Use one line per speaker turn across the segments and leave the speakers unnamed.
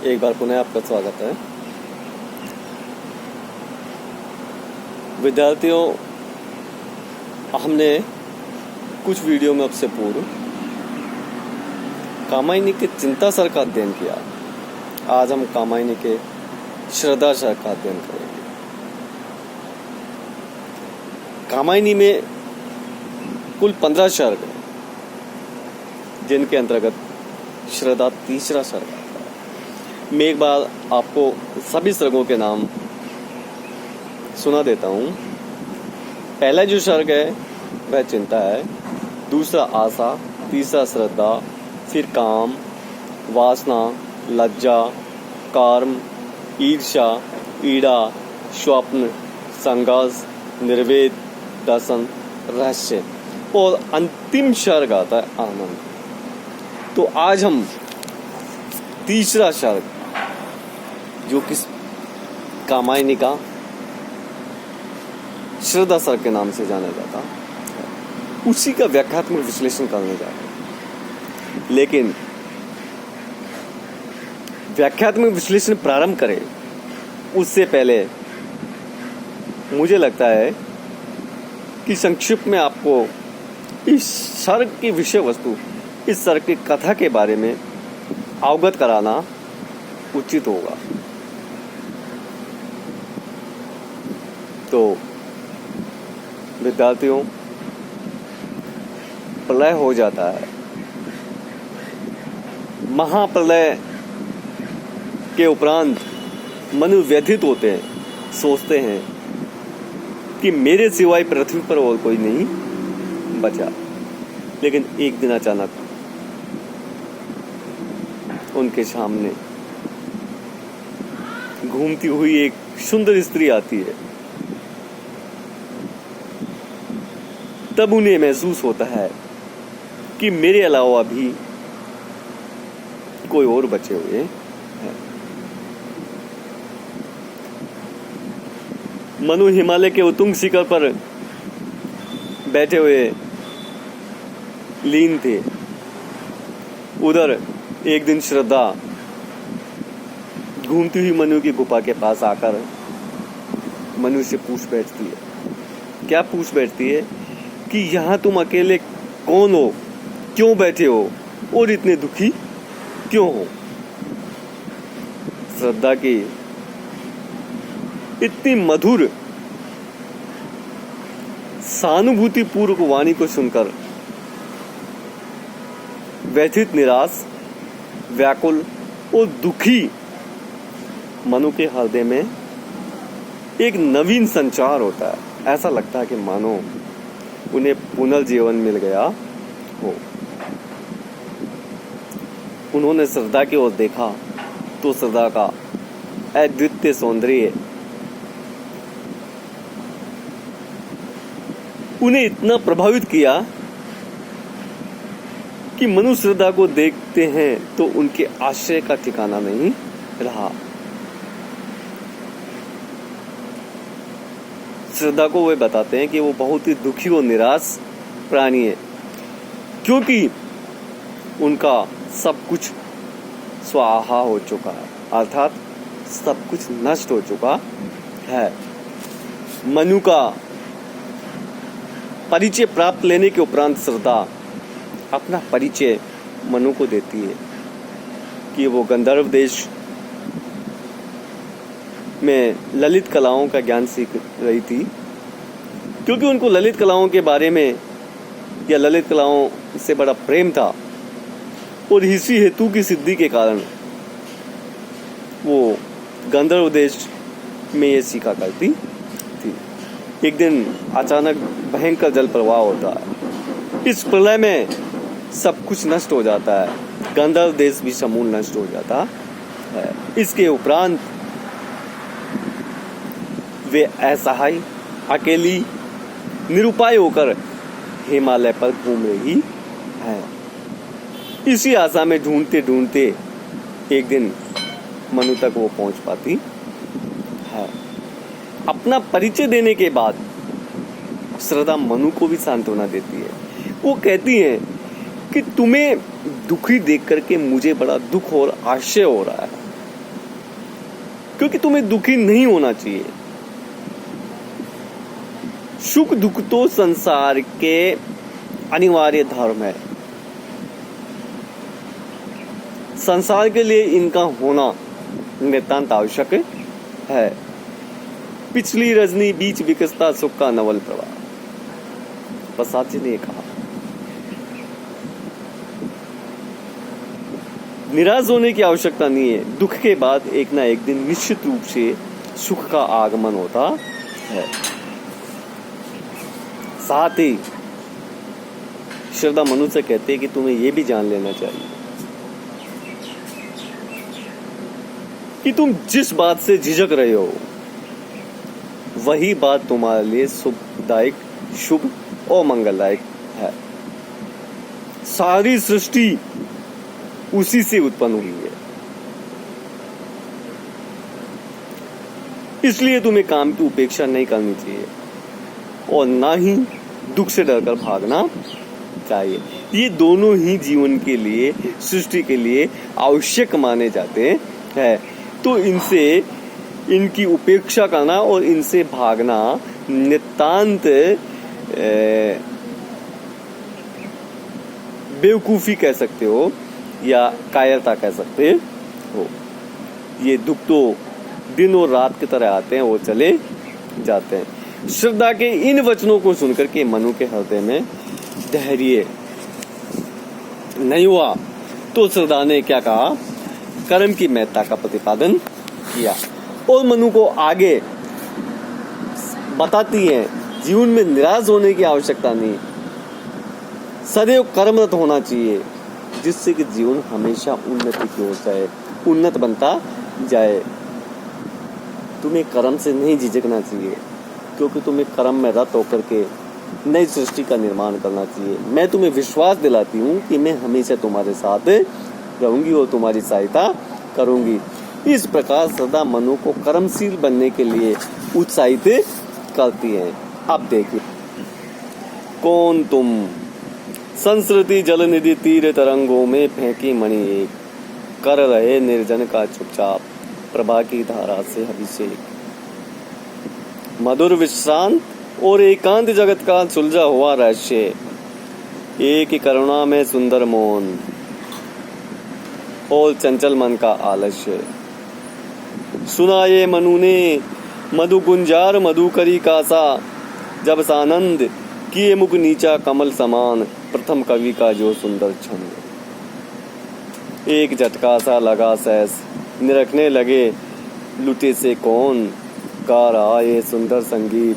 एक बार पुनः आपका स्वागत है। विद्यार्थियों, हमने कुछ वीडियो में आपसे पूर्व कामायनी के चिंता सर का अध्ययन किया। आज हम कामायनी के श्रद्धा सर का अध्ययन करेंगे। कामायनी में कुल 15 सर्ग हैं, जिनके अंतर्गत श्रद्धा तीसरा सर्ग आता है। मैं एक बार आपको सभी सर्गों के नाम सुना देता हूँ। पहला जो सर्ग है वह चिंता है, दूसरा आशा, तीसरा श्रद्धा, फिर काम, वासना, लज्जा, कर्म, ईर्ष्या, ईड़ा, स्वप्न, संघर्ष, निर्वेद, दर्शन, रहस्य और अंतिम सर्ग आता है आनंद। तो आज हम तीसरा सर्ग, जो कि कामायनी का श्रद्धा सर्ग के नाम से जाना जाता है, उसी का व्याख्यात्मक विश्लेषण करने जा रहे हैं। लेकिन व्याख्यात्मक विश्लेषण प्रारंभ करें उससे पहले मुझे लगता है कि संक्षिप्त में आपको इस सर्ग की विषय वस्तु, इस सर्ग की कथा के बारे में अवगत कराना उचित होगा। तो विद्यार्थियों, प्रलय हो जाता है। महाप्रलय के उपरांत मनु व्यथित होते हैं, सोचते हैं कि मेरे सिवाय पृथ्वी पर और कोई नहीं बचा। लेकिन एक दिन अचानक उनके सामने घूमती हुई एक सुंदर स्त्री आती है। तब उन्हें महसूस होता है कि मेरे अलावा भी कोई और बचे हुए हैं। मनु हिमालय के उत्तुंग शिखर पर बैठे हुए लीन थे। उधर एक दिन श्रद्धा घूमती हुई मनु की गुफा के पास आकर मनु से पूछ बैठती है। क्या पूछ बैठती है कि यहाँ तुम अकेले कौन हो, क्यों बैठे हो और इतने दुखी क्यों हो। श्रद्धा की इतनी मधुर सहानुभूतिपूर्वक वाणी को सुनकर व्यथित, निराश, व्याकुल और दुखी मनु के हृदय में एक नवीन संचार होता है। ऐसा लगता है कि मानो उन्हें पुनर्जीवन मिल गया हो। उन्होंने श्रद्धा की ओर देखा तो श्रद्धा का अद्वितीय सौंदर्य उन्हें इतना प्रभावित किया कि मनु श्रद्धा को देखते हैं तो उनके आश्चर्य का ठिकाना नहीं रहा। श्रद्धा को वे बताते हैं कि वो बहुत ही दुखी और निराश प्राणी है, क्योंकि उनका सब कुछ स्वाहा हो चुका है, अर्थात सब कुछ नष्ट हो चुका है। मनु का परिचय प्राप्त लेने के उपरांत श्रद्धा अपना परिचय मनु को देती है कि वो गंधर्व देश में ललित कलाओं का ज्ञान सीख रही थी, क्योंकि उनको ललित कलाओं के बारे में या ललित कलाओं से बड़ा प्रेम था और इसी हेतु की सिद्धि के कारण वो गंधर्व देश में ये सीखा करती थी। एक दिन अचानक भयंकर जल प्रवाह होता है। इस प्रलय में सब कुछ नष्ट हो जाता है, गंधर्व देश भी समूल नष्ट हो जाता है। इसके उपरांत वे असहाय, अकेली, निरुपाय होकर हिमालय पर घूम रही है। इसी आशा में ढूंढते ढूंढते एक दिन मनु तक वो पहुंच पाती है। अपना परिचय देने के बाद श्रद्धा मनु को भी सांत्वना देती है। वो कहती है कि तुम्हें दुखी देख करके मुझे बड़ा दुख और आश्चर्य हो रहा है। क्योंकि तुम्हें दुखी नहीं होना चाहिए। सुख दुख तो संसार के अनिवार्य धर्म है। संसार के लिए इनका होना नितांत आवश्यक है। पिछली रजनी बीच विकसता सुख का नवल प्रवाह, प्रसाद जी ने कहा। निराश होने की आवश्यकता नहीं है। दुख के बाद एक ना एक दिन निश्चित रूप से सुख का आगमन होता है। साथ ही श्रद्धा मनुष्य कहते हैं कि तुम्हें यह भी जान लेना चाहिए कि तुम जिस बात से झिझक रहे हो वही बात तुम्हारे लिए शुभदायक, शुभ और मंगलदायक है। सारी सृष्टि उसी से उत्पन्न हुई है। इसलिए तुम्हें काम की उपेक्षा नहीं करनी चाहिए और ना ही दुख से डरकर भागना चाहिए। ये दोनों ही जीवन के लिए, सृष्टि के लिए आवश्यक माने जाते हैं। तो इनकी उपेक्षा करना और इनसे भागना नितांत बेवकूफी कह सकते हो या कायरता कह सकते हो। ये दुख तो दिन और रात की तरह आते हैं, वो चले जाते हैं। श्रद्धा के इन वचनों को सुनकर के मनु के हृदय में धैर्य नहीं हुआ तो श्रद्धा ने क्या कहा, कर्म की महत्ता का प्रतिपादन किया और मनु को आगे बताती है जीवन में निराश होने की आवश्यकता नहीं, सदैव कर्मरत होना चाहिए, जिससे कि जीवन हमेशा उन्नति की ओर जाए, उन्नत बनता जाए। तुम्हें कर्म से नहीं झिझकना चाहिए, क्योंकि तुम्हें कर्म में रत होकर के नई सृष्टि का निर्माण करना चाहिए। मैं तुम्हें विश्वास दिलाती हूँ कि मैं हमेशा तुम्हारे साथ रहूंगी और तुम्हारी सहायता करूंगी। इस प्रकार सदा मनु को कर्मशील बनने के लिए उत्साहित करती है। अब देखिए, कौन तुम संस्कृति जलनिधि तीर तरंगों में फेंकी मणि एक, कर रहे निर्जन का चुपचाप प्रभा की धारा से अभिषेक। मधुर विश्रांत और एकांत जगत का सुलझा हुआ रहस्य, एक करुणा में सुंदर मौन और चंचल मन का आलस्य। सुना ये मनु ने मधु गुंजार मधुकरी का सा, जब सानंद किए मुख नीचा कमल समान, प्रथम कवि का जो सुंदर छंद। एक झटका सा लगा सहस, निरखने लगे लुटे से कौन, गा रहा ये सुंदर संगीत।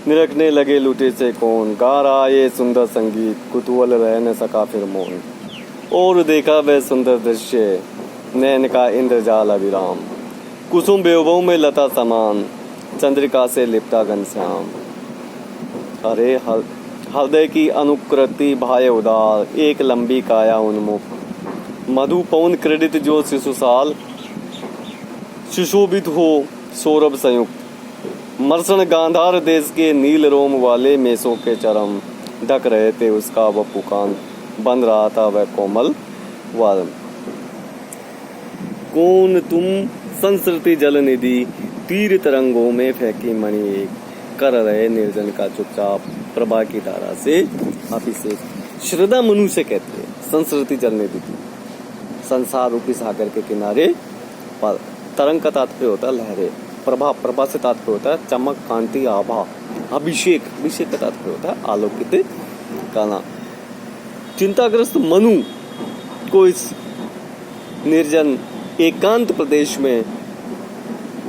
निरखने लगे लुटे से कौन, गा रहा ये सुंदर संगीत। कुतूहल रह न सका फिर मौन, और देखा वह सुंदर दृश्य, नैन का इंद्रजाल अविराम। कुसुम बेवों में लता समान, चंद्रिका से लिपटा घनश्याम। अरे हृदय की अनुकृति भाय उदार, एक लंबी काया उन्मुख। मधु पवन क्रीडित जो शिशुसाल, सुशोभित हो सौरभ संयुक्त। मर्सन गांधार देश के नील रोम वाले मेसों के चरम, ढक रहे थे उसका वह पुकान, बन रहा था वह कोमल वारम। कौन तुम संस्कृति जलनिधि तीर तरंगों में फेंकी मणि एक, कर रहे निर्जन का चुपचाप प्रभा की धारा से अभिषेक। श्रद्धा मनुष्य कहते हैं संस्कृति जलनिधि, संसार रूपी सागर के किनारे पर। तरंग का तात्पर्य होता है लहरें, प्रभा, प्रभा से तात्पर्य होता है चमक, कांति, आभा। अभिषेक, अभिषेक का तात्पर्य होता है आलोकित करना। चिंताग्रस्त मनु को इस निर्जन एकांत प्रदेश में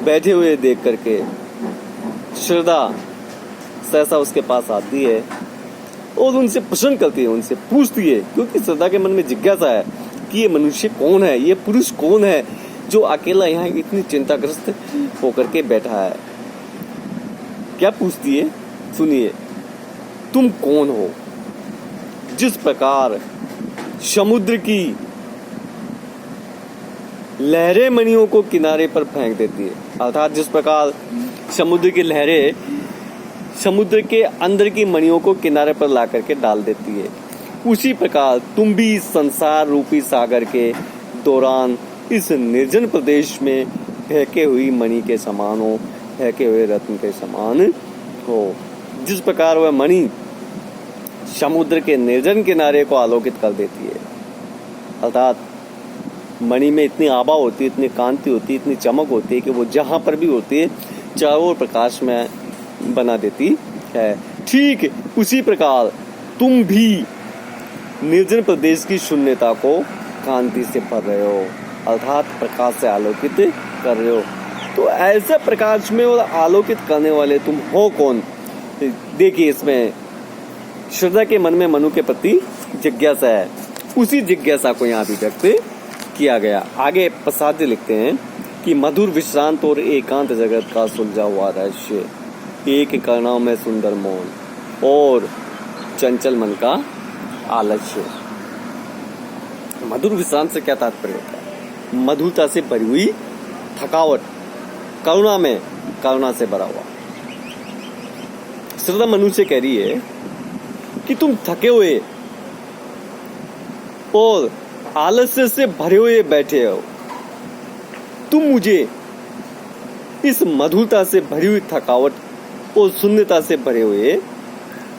बैठे हुए देख करके श्रद्धा सहसा उसके पास आती है और उनसे प्रश्न करती है, उनसे पूछती है, क्योंकि श्रद्धा के मन में जिज्ञासा है कि ये मनुष्य कौन है, ये पुरुष कौन है जो अकेला यहाँ इतनी चिंताग्रस्त होकर के बैठा है। क्या पूछती है, सुनिए। तुम कौन हो? जिस प्रकार समुद्र की लहरें मणियों को किनारे पर फेंक देती है, अर्थात जिस प्रकार समुद्र की लहरें समुद्र के अंदर की मणियों को किनारे पर ला करके डाल देती है, उसी प्रकार तुम भी संसार रूपी सागर के दौरान इस निर्जन प्रदेश में फेंके हुई मणि के समान हो, फेंके हुए रत्न के समान हो। जिस प्रकार वह मणि समुद्र के निर्जन किनारे को आलोकित कर देती है, अर्थात मणि में इतनी आभा होती है, इतनी कांति होती है, इतनी चमक होती है कि वो जहां पर भी होती है चारों ओर प्रकाश में बना देती है। ठीक उसी प्रकार तुम भी निर्जन प्रदेश की शून्यता को कांति से भर रहे हो, अर्थात प्रकाश से आलोकित कर रहे हो। तो ऐसे प्रकाश में और आलोकित करने वाले तुम हो कौन? देखिए, इसमें श्रद्धा के मन में मनु के प्रति जिज्ञासा है, उसी जिज्ञासा को यहाँ भी व्यक्त किया गया। आगे प्रसाद लिखते हैं कि मधुर विश्रांत और एकांत जगत का सुलझा हुआ रहस्य, एक कर्णों में सुंदर मौन और चंचल मन का आलस्य। मधुर विश्रांत से क्या तात्पर्य होता है? मधुरता से भरी हुई थकावट, करुणा में करुणा से भरा हुआ। श्रद्धा मनु से कह रही है कि तुम थके हुए और आलस्य से भरे हुए बैठे हो, तुम मुझे इस मधुरता से भरी हुई थकावट और शून्यता से भरे हुए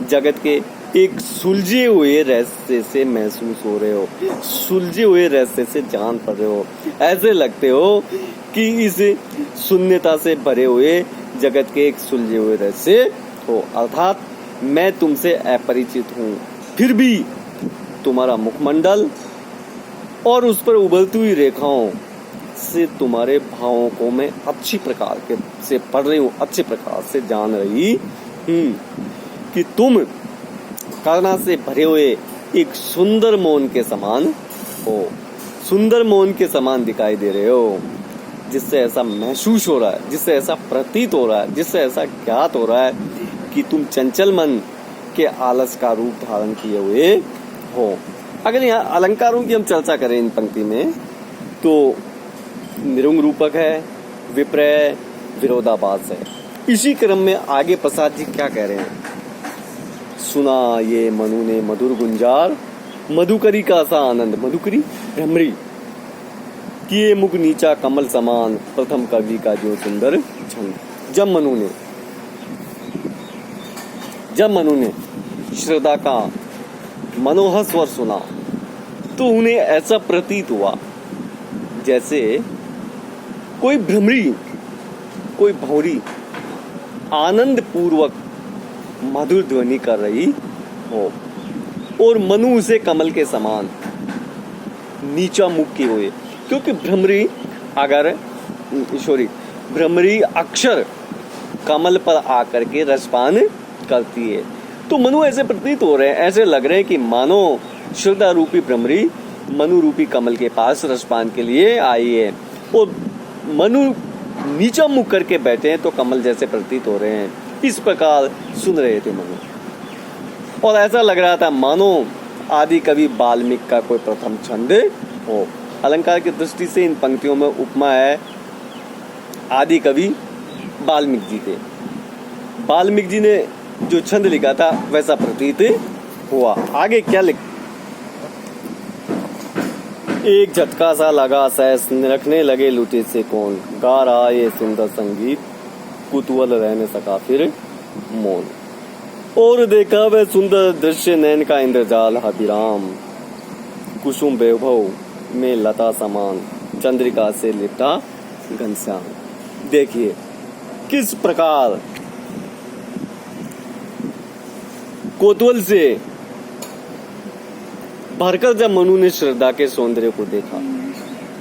जगत के एक सुलझे हुए रहस्य से महसूस हो रहे हो, सुलझे हुए रहस्य से जान पड़ रहे हो। ऐसे लगते हो कि इस शून्यता से भरे हुए जगत के एक सुलझे हुए रहस्य हो, अर्थात मैं तुमसे अपरिचित हूँ, फिर भी तुम्हारा मुखमंडल और उस पर उभरती हुई रेखाओं से तुम्हारे भावों को मैं अच्छी प्रकार के से पढ़ रही हूँ, अच्छे प्रकार से जान रही हूँ कि तुम करुणा से भरे हुए एक सुंदर मौन के समान हो, सुंदर मौन के समान दिखाई दे रहे हो, जिससे ऐसा महसूस हो रहा है, जिससे ऐसा प्रतीत हो रहा है, जिससे ऐसा ज्ञात हो रहा है कि तुम चंचल मन के आलस का रूप धारण किए हुए हो। अगर यहाँ अलंकारों की हम चर्चा करें इन पंक्ति में, तो निरुंग रूपक है, विपर्य, विरोधाभास है। इसी क्रम में आगे प्रसाद जी क्या कह रहे हैं? सुना ये मनु ने मधुर गुंजार, मधुकरी का सा आनंद, मधुकरी भ्रमरी, किए मुख नीचा कमल समान, प्रथम कवि का जो सुंदर छंद। जब मनु ने श्रद्धा का मनोहर स्वर सुना तो उन्हें ऐसा प्रतीत हुआ जैसे कोई भ्रमरी, कोई भौरी आनंद पूर्वक मधुर ध्वनि कर रही हो और मनु उसे कमल के समान नीचा मुख किए हुए, क्योंकि भ्रमरी अक्षर कमल पर आकर के रसपान करती है। तो मनु ऐसे प्रतीत हो रहे हैं, ऐसे लग रहे हैं कि मानो श्रद्धा रूपी भ्रमरी मनु रूपी कमल के पास रसपान के लिए आई है और मनु नीचा मुख करके बैठे हैं, तो कमल जैसे प्रतीत हो रहे हैं। इस प्रकार सुन रहे थे मनु, और ऐसा लग रहा था मानो आदि कवि वाल्मीकि का कोई प्रथम छंद हो। अलंकार की दृष्टि से इन पंक्तियों में उपमा है आदि कवि वाल्मीकि जी थे। वाल्मीकि जी ने जो छंद लिखा था वैसा प्रतीत हुआ। आगे क्या लिख, एक झटका सा लगा सहस, निरखने लगे लुटे से कौन, गा रहा ये सुंदर संगीत, कुतूहल रहने सका फिर मौन। और देखा वह सुंदर दृश्य नैन का इंद्रजाल अभिराम, कुसुम वैभव में लता समान, चंद्रिका से लिपटा घनश्याम। देखिए किस प्रकार कौतूहल से भरकर जब मनु ने श्रद्धा के सौंदर्य को देखा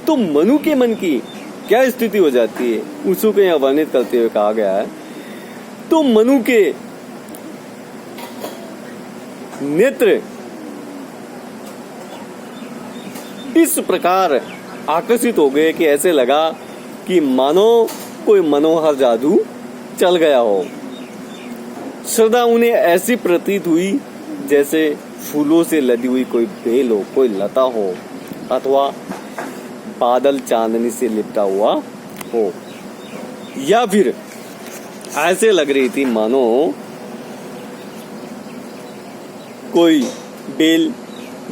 तो मनु के मन की क्या स्थिति हो जाती है, उसको यहाँ वर्णित करते हुए कहा गया है। तो मनु के नेत्र इस प्रकार आकर्षित हो गए कि ऐसे लगा कि मानो कोई मनोहर जादू चल गया हो। श्रद्धा उन्हें ऐसी प्रतीत हुई जैसे फूलों से लदी हुई कोई बेल हो, कोई लता हो, अथवा बादल चांदनी से लिपटा हुआ हो, या फिर ऐसे लग रही थी मानो कोई बेल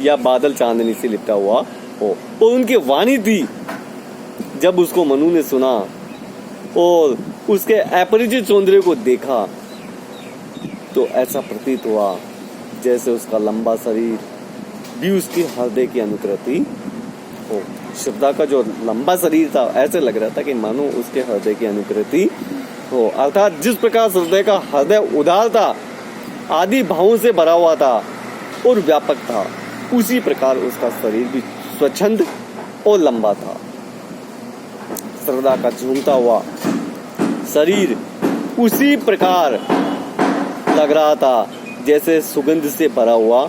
या बादल चांदनी से लिपटा हुआ हो। और उनकी वाणी थी जब उसको मनु ने सुना और उसके अपरिचित सौंदर्य को देखा तो ऐसा प्रतीत हुआ जैसे उसका लंबा शरीर भी उसके हृदय की अनुकृति हो। श्रद्धा का जो लंबा शरीर था ऐसे लग रहा था कि मानो उसके हृदय की अनुकृति हो। अर्थात जिस प्रकार श्रद्धा का हृदय उदार था, आदि भावों से भरा हुआ था और व्यापक था, उसी प्रकार उसका शरीर भी स्वच्छंद और लंबा था। श्रद्धा का झूमता हुआ शरीर उसी प्रकार लग रहा था जैसे सुगंध से भरा हुआ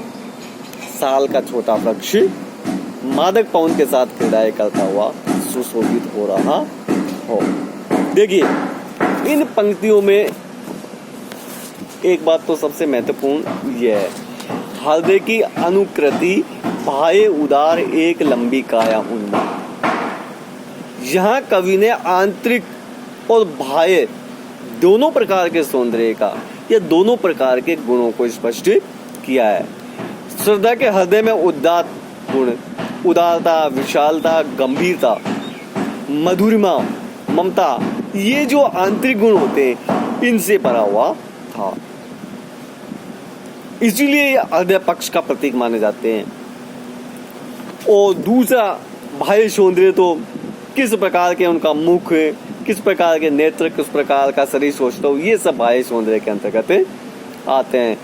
साल का छोटा वृक्ष मादक पवन के साथ क्रीड़ाएं करता हुआ सुशोभित हो रहा हो। देखिए, इन पंक्तियों में एक बात तो सबसे महत्वपूर्ण यह है, हृदय की अनुकृति बाह्य उदार एक लंबी काया उन्माद। यहाँ कवि ने आंतरिक और बाह्य दोनों प्रकार के सौंदर्य का या दोनों प्रकार के गुणों को स्पष्ट किया है। श्रद्धा के हृदय में उदात्त गुण, उदारता, विशालता, गंभीरता, मधुरिमा, ममता, ये जो आंतरिक गुण होते हैं इनसे भरा हुआ था। इसीलिए ये हृदय पक्ष का प्रतीक माने जाते हैं। और दूसरा बाह्य सौंदर्य तो किस प्रकार के उनका मुख, किस प्रकार के नेत्र, किस प्रकार का शरीर सौष्ठव, ये सब बाह्य सौंदर्य के अंतर्गत आते हैं।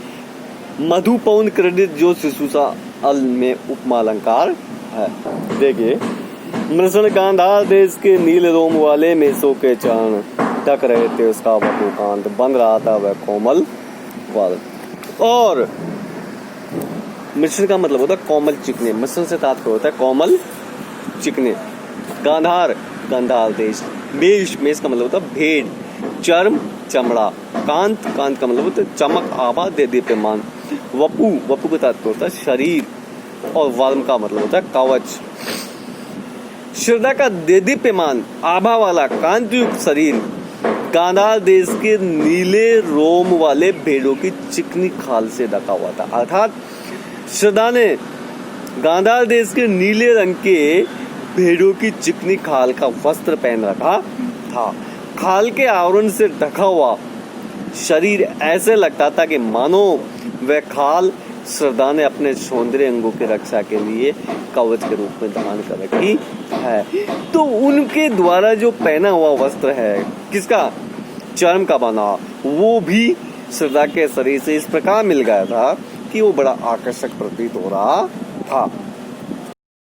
मधुपौन क्रेडिट जो शिशुसा अल में उपमा अलंकार है। देखिए, मृषण गांधार देश के नील रोम वाले मेसों के चरण ढक रहे थे उसका वपुकांत, बन रहा था वह कोमल वाल। और मिश्र का मतलब होता है कोमल चिकने, मिश्र से तात्पर्य होता है कोमल चिकने। गांधार, गांधार देश। मेष, मेष का मतलब होता है भेड़। चर्म, चमड़ा। कांत, कांत का मतलब होता है चमक, आभा, देदीप्यमान। वपु, वपु का तात्पर्य होता है शरीर। और वर्म का मतलब होता है कवच। श्रद्धा का देदीप्यमान, आभा वाला, कांतियुक्त शरीर गांधार देश के नीले रोम वाले भेड़ों की चिकनी खाल से ढका हुआ था। अर्थात श्रद्धा ने गांधार देश के नीले रंग के भेड़ों की चिकनी खाल का वस्त्र पहन रखा था। खाल के आवरण से ढका हुआ शरीर ऐसे लगता था कि मानो वह खाल श्रद्धा ने अपने सौंदर्य अंगों की रक्षा के लिए कवच के रूप में धारण कर रखी है। तो उनके द्वारा जो पहना हुआ वस्त्र है, किसका? चर्म का बना, वो भी श्रद्धा के शरीर से इस प्रकार मिल गया था कि वो बड़ा आकर्षक प्रतीत हो रहा था।